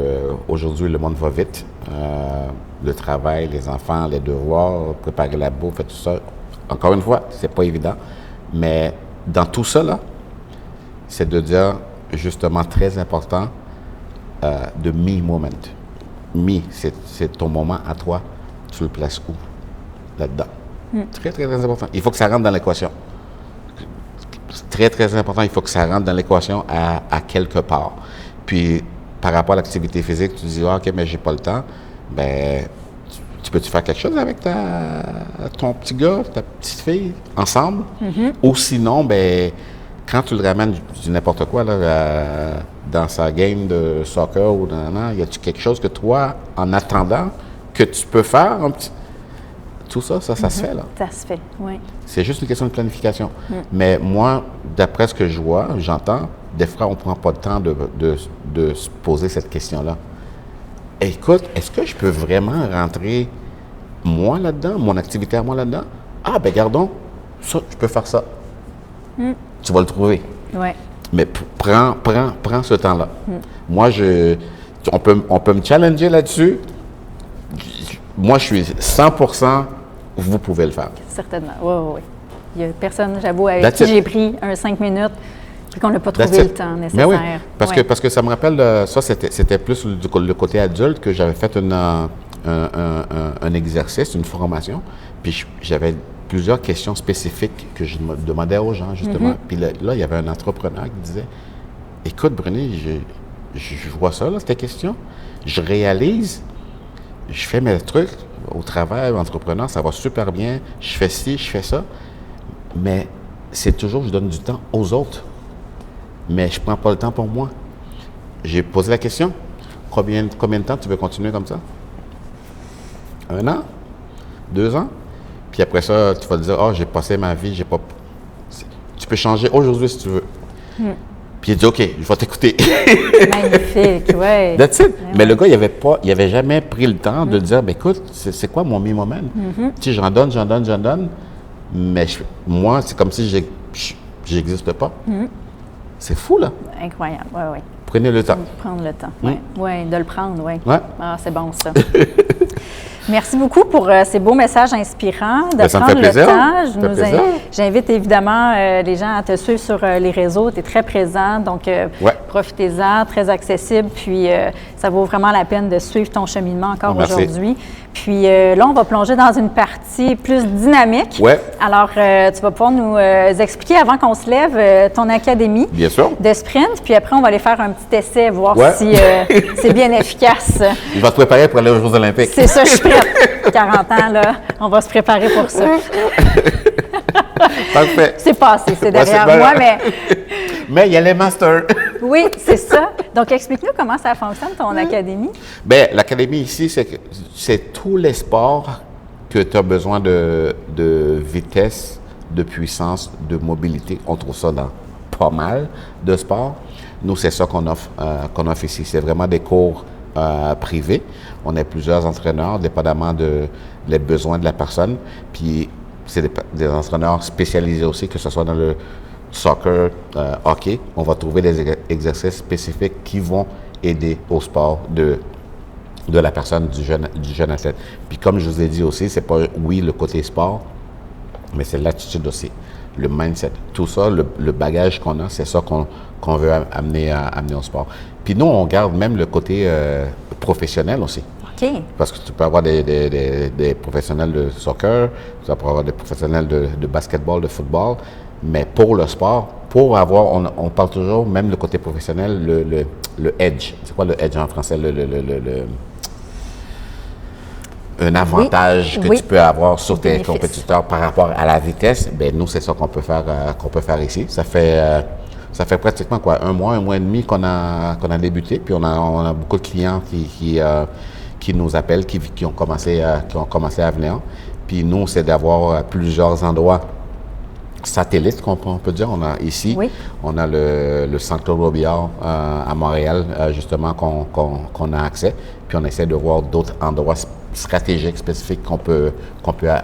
aujourd'hui le monde va vite. Le travail, les enfants, les devoirs, préparer la bouffe et tout ça. Encore une fois, c'est pas évident. Mais dans tout ça, là, c'est de dire justement très important de me moment. Me, c'est ton moment à toi. Tu le places où? Là-dedans. Très, très, très important. Il faut que ça rentre dans l'équation. Très, très important. Il faut que ça rentre dans l'équation à quelque part. Puis, par rapport à l'activité physique, tu dis, ah, OK, mais j'ai pas le temps. Ben, tu peux-tu faire quelque chose avec ton petit gars, ta petite fille, ensemble? Ou sinon, ben, quand tu le ramènes du n'importe quoi, là, dans sa game de soccer ou y a-tu quelque chose que toi, en attendant, que tu peux faire un petit... Tout ça, ça se fait, là. Ça se fait, oui. C'est juste une question de planification. Mais moi, d'après ce que je vois, j'entends, des fois, on ne prend pas le temps de se poser cette question-là. Écoute, est-ce que je peux vraiment rentrer moi là-dedans, mon activité à moi là-dedans? Ah, ben gardons. ça, tu peux faire ça. Tu vas le trouver. Ouais. Mais prends ce temps-là. Moi, on peut me challenger là-dessus. Moi, je suis 100%, vous pouvez le faire. Certainement, oui. Il n'y a personne, j'avoue, avec That's qui it. j'ai pris un 5 minutes puis qu'on n'a pas That's trouvé it. le temps Mais nécessaire. oui, parce Ouais. que ça me rappelle, ça, c'était plus le côté adulte que j'avais fait un exercice, une formation, puis j'avais plusieurs questions spécifiques que je me demandais aux gens, justement. Puis là, il y avait un entrepreneur qui disait, « Écoute, Brené, je vois ça, là, cette question. Je réalise, je fais mes trucs au travail, entrepreneur, ça va super bien, je fais ci, je fais ça, mais c'est toujours, je donne du temps aux autres. Mais je ne prends pas le temps pour moi. » J'ai posé la question, combien de temps tu veux continuer comme ça? 1 an? 2 ans? Puis après ça, tu vas te dire, « Oh, j'ai passé ma vie, j'ai pas... » Tu peux changer aujourd'hui si tu veux. Puis il dit, « OK, je vais t'écouter. » Magnifique, oui. That's it. Mais le gars, il avait jamais pris le temps de dire, ben écoute, c'est quoi mon me-moment? Tu sais, j'en donne, mais moi, c'est comme si j'existe pas. C'est fou, là. Incroyable, oui. Prenez le temps. Prendre le temps, oui, de le prendre, oui. Ouais. Ah, c'est bon, ça. Merci beaucoup pour ces beaux messages inspirants, de Ben, ça me prendre fait plaisir. le temps. Ça me fait plaisir. J'invite évidemment les gens à te suivre sur les réseaux. Tu es très présent, donc profitez-en, très accessible. Puis ça vaut vraiment la peine de suivre ton cheminement encore aujourd'hui. Puis là, on va plonger dans une partie plus dynamique. Ouais. Alors, tu vas pouvoir nous expliquer avant qu'on se lève ton académie Bien sûr. de sprint. Puis après, on va aller faire un petit essai, voir Ouais. si c'est bien efficace. Il va se préparer pour aller aux Jeux olympiques. C'est ça, je suis prête. 40 ans, là, on va se préparer pour ça. Parfait. C'est passé, c'est derrière c'est moi, bon. mais Mais il y a les masters. oui, c'est ça. Donc, explique-nous comment ça fonctionne, ton académie. Bien, l'académie ici, c'est tous les sports que tu as besoin de vitesse, de puissance, de mobilité. On trouve ça dans pas mal de sports. Nous, c'est ça qu'on offre ici. C'est vraiment des cours privés. On a plusieurs entraîneurs, dépendamment des besoins de la personne. Puis, c'est des entraîneurs spécialisés aussi, que ce soit dans le soccer, hockey. On va trouver des exercices spécifiques qui vont aider au sport de la personne, du jeune athlète. Puis comme je vous ai dit aussi, c'est pas, oui, le côté sport, mais c'est l'attitude aussi, le mindset. Tout ça, le bagage qu'on a, c'est ça qu'on veut amener au sport. Puis nous, on garde même le côté professionnel aussi. OK. Parce que tu peux avoir des professionnels de soccer, tu peux avoir des professionnels de basketball, de football, mais pour le sport, on parle toujours, même le côté professionnel, le edge. C'est quoi le edge en français? Un avantage que tu peux avoir sur tes compétiteurs par rapport à la vitesse, bien nous, c'est ça qu'on peut faire ici. Ça fait pratiquement quoi, 1 mois et demi qu'on a débuté, puis on a beaucoup de clients qui nous appellent, qui ont commencé à venir. Puis nous, c'est d'avoir plusieurs endroits satellites, qu'on peut dire. On a ici, on a le Centre Claude Robillard à Montréal, justement, qu'on a accès. Puis on essaie de voir d'autres endroits stratégiques, spécifiques qu'on peut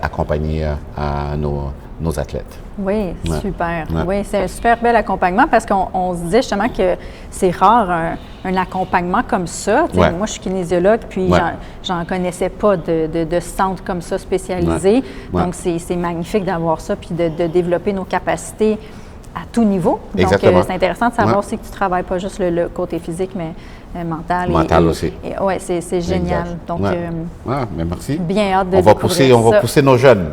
accompagner nos athlètes. Oui, Ouais. super. Ouais. Oui, c'est un super bel accompagnement parce qu'on se disait justement que c'est rare un accompagnement comme ça. Tu sais, moi, je suis kinésiologue, puis j'en connaissais pas de centre comme ça spécialisé. Ouais. Donc, c'est magnifique d'avoir ça, puis de développer nos capacités à tout niveau. Donc, Exactement. c'est intéressant de savoir aussi que tu ne travailles pas juste le côté physique, mais mental. Mental aussi. Oui, c'est génial. Exact. Donc, mais merci. bien hâte de On va découvrir pousser nos jeunes.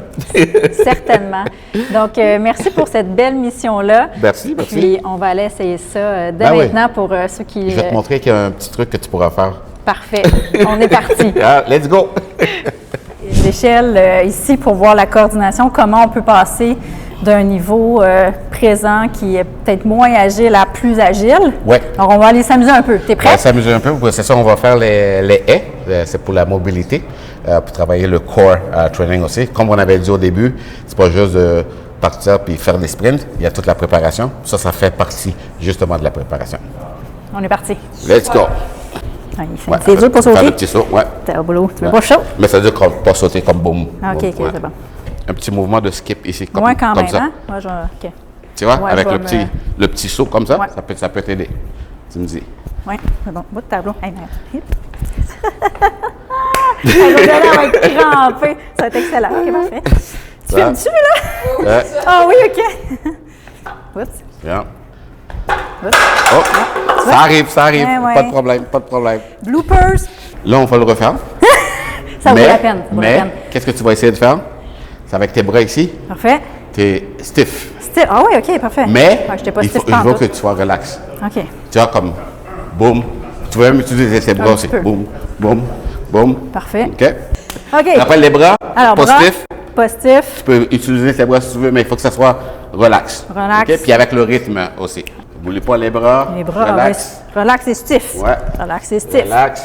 Certainement. Donc, merci pour cette belle mission-là. Merci. Puis, on va aller essayer ça dès Ah oui. maintenant pour ceux qui... Je vais te montrer qu'il y a un petit truc que tu pourras faire. Parfait. On est parti. Let's go! L'échelle ici pour voir la coordination, comment on peut passer d'un niveau présent qui est peut-être moins agile à plus agile. Oui. Alors, on va aller s'amuser un peu. T'es On prêt? va s'amuser un peu. C'est ça, on va faire les haies. C'est pour la mobilité, pour travailler le core training aussi. Comme on avait dit au début, c'est pas juste de partir puis faire des sprints. Il y a toute la préparation. Ça fait partie justement de la préparation. On est parti. Let's go! C'est dur pour sauter? Faire le petit saut, T'es au boulot. Tu veux pas chaud? Mais ça veut dire qu'on ne peut pas sauter comme boum. OK, boum, c'est bon. un petit mouvement de skip ici, comme, Ouais, quand comme même, ça. hein? Ouais, OK. Tu vois, Ouais, avec je le vais le petit saut comme ça, Ouais. ça peut t'aider. Tu me dis. Oui, c'est bon. Bout de tableau. Hey, hip. Elle va être crampée. Ça va être excellent. OK, parfait. Tu Ça. filmes-tu, là? Ouais. Ah oui, OK. Oups. Bien. Oups. Oh, ça arrive, Ouais, ouais. pas de problème, pas de problème. Bloopers. Là, on va le refaire. Ça vaut la peine. Ça vaut la mais peine. qu'est-ce que tu vas essayer de faire? C'est avec tes bras ici, Parfait. tu es stiff. Ah oui, OK, parfait. Mais Ouais, j'étais pas il stiff faut que pantoute. tu sois relax. OK. Tu vois, comme boum. Tu vas même utiliser tes bras Un aussi. petit peu. Boum, boum, boum. Parfait. OK? OK. Après les bras, Alors, bras, positif. positif. Tu peux utiliser tes bras si tu veux, mais il faut que ça soit relax. Relax. OK? Puis avec le rythme aussi. N'oublie pas les bras. Les bras, relax. ouais. Relax et stiff. Ouais. Relax et stiff. Relax.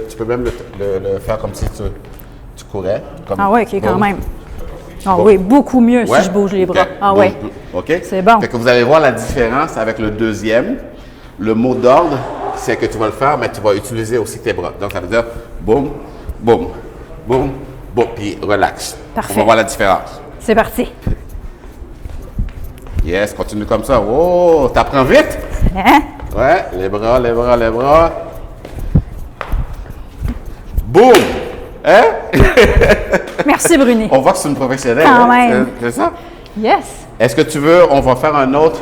Tu peux même le faire comme si tu courais. Comme, Ah oui, OK, quand boum. même. Ah Bon. oui, beaucoup mieux Ouais. si je bouge les bras. OK. Ah Boum. oui. OK? C'est bon. Fait que vous allez voir la différence avec le deuxième. Le mot d'ordre, c'est que tu vas le faire, mais tu vas utiliser aussi tes bras. Donc, ça veut dire boum, boum, boum, boum, puis relax. Parfait. On va voir la différence. C'est parti. Yes, continue comme ça. Oh, t'apprends vite? Hein? Ouais, les bras, les bras, les bras. Boum! Hein? Merci, Bruni. On voit que c'est une professionnelle. Quand hein? même. C'est ça? Yes. Est-ce que tu veux, on va faire un autre,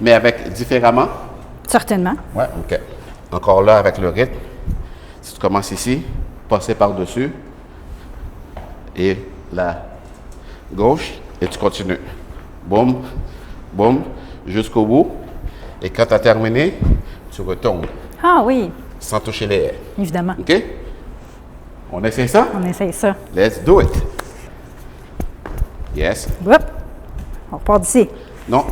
mais avec différemment? Certainement. Ouais, OK. Encore là, avec le rythme. Si tu commences ici, passer par-dessus. Et la gauche. Et tu continues. Boum, boum, jusqu'au bout. Et quand tu as terminé, tu retournes Ah oui, sans toucher les haies. évidemment. OK? On essaie ça? On essaye ça. Let's do it. Yes. Hop. On repart d'ici. Non.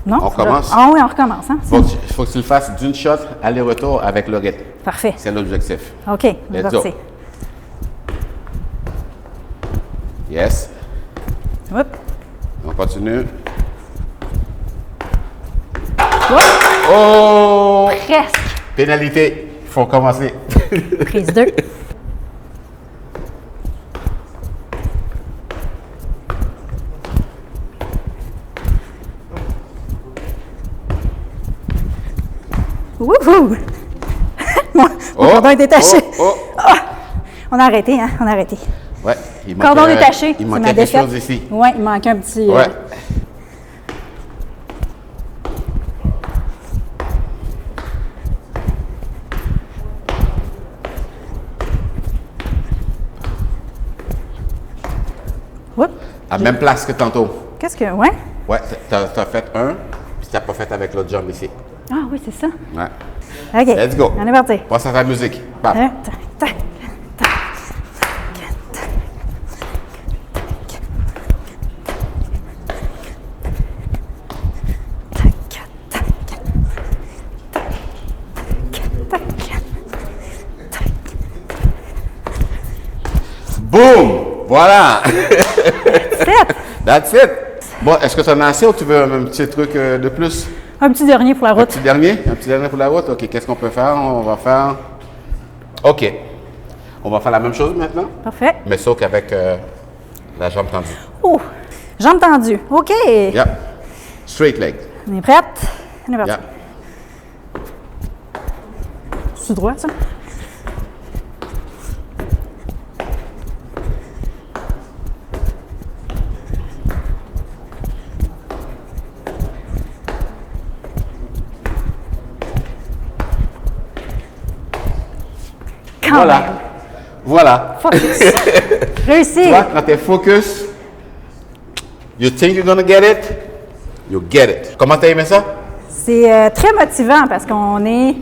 Non? On recommence? Ah oui, on recommence. Hein? Faut que tu le fasses d'une shot, aller-retour avec le rythme. Parfait. C'est l'objectif. OK, on est Let's parti. go. Yes. Hop. On continue. Hop. Oh! Presque. Pénalité. Il faut commencer. Prise 2. Wouhou! Mon cordon est détaché. Oh, oh. Ah! On a arrêté, hein? On a arrêté. Ouais. Il Cordon manquait- détaché. Il c'est manquait ma quelque défaite. chose ici. Oui, il manquait un petit. Ouais. Oups. À même place que tantôt. Qu'est-ce que. Ouais? Ouais, t'as fait un, puis t'as pas fait avec l'autre jambe ici. Ah oui, c'est ça. Ouais. OK. Let's go. On est parti. Passe à ta musique. Bam. Tac, tac, tac. Boum! Voilà! Sept. That's it! Bon, est-ce que tu en as assez ou tu veux un petit truc de plus? Un petit dernier pour la Un route. petit dernier? Un petit dernier pour la route? OK, qu'est-ce qu'on peut faire? On va faire... OK. On va faire la même chose maintenant, Parfait. mais sauf qu'avec la jambe tendue. Oh, jambes tendues. OK. Yeah. Straight leg. On est prête? On est parti. Yeah. Sous droit, ça? Quand Voilà. même. Voilà. Focus. Réussi. Tu vois, quand tu es focus, you think you're gonna get it, you get it. Comment t'as aimé ça? C'est très motivant parce qu'on est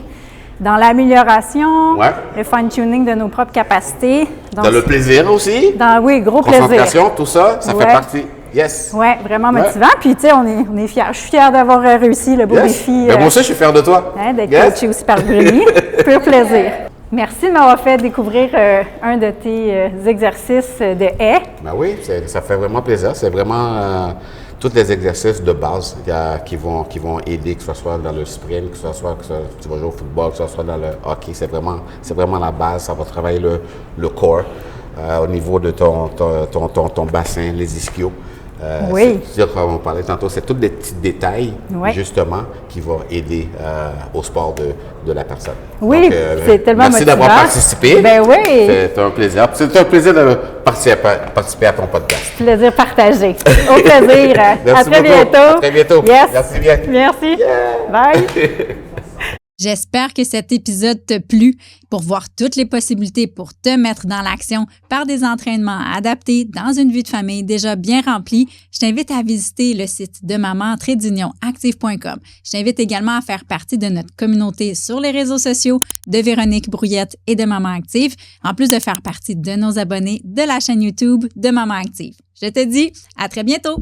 dans l'amélioration, Ouais. le fine-tuning de nos propres capacités. Donc, T'as le plaisir aussi, oui, gros plaisir. concentration, tout ça, ça Ouais. fait partie. Yes. Oui, vraiment Ouais. motivant. Puis, tu sais, on est fiers. Je suis fière d'avoir réussi le beau Yes. défi. Ben, moi aussi, je suis fier de toi. D'être Yes. coaché aussi par Bruni. Pur plaisir. Merci de m'avoir fait découvrir un de tes exercices de haies. Ben oui, ça fait vraiment plaisir. C'est vraiment tous les exercices de base qui vont aider, que ce soit dans le sprint, que ce soit que tu vas jouer au football, que ce soit dans le hockey. C'est vraiment la base. Ça va travailler le corps. au niveau de ton bassin, les ischios. Oui. C'est comme on parlait tantôt, c'est tous des petits détails, Ouais. justement, qui vont aider au sport de la personne. Oui, Donc, c'est tellement merci motivant. d'avoir participé. Ben oui. C'est un plaisir. C'est un plaisir de participer à ton podcast. Plaisir partagé. Au plaisir. Merci à très beaucoup. bientôt. À très bientôt. Yes. Merci bien. Merci. Yeah. Bye. J'espère que cet épisode t'a plu. Pour voir toutes les possibilités pour te mettre dans l'action par des entraînements adaptés dans une vie de famille déjà bien remplie, je t'invite à visiter le site de maman-active.com. Je t'invite également à faire partie de notre communauté sur les réseaux sociaux de Véronique Brouillette et de Maman Active, en plus de faire partie de nos abonnés de la chaîne YouTube de Maman Active. Je te dis à très bientôt!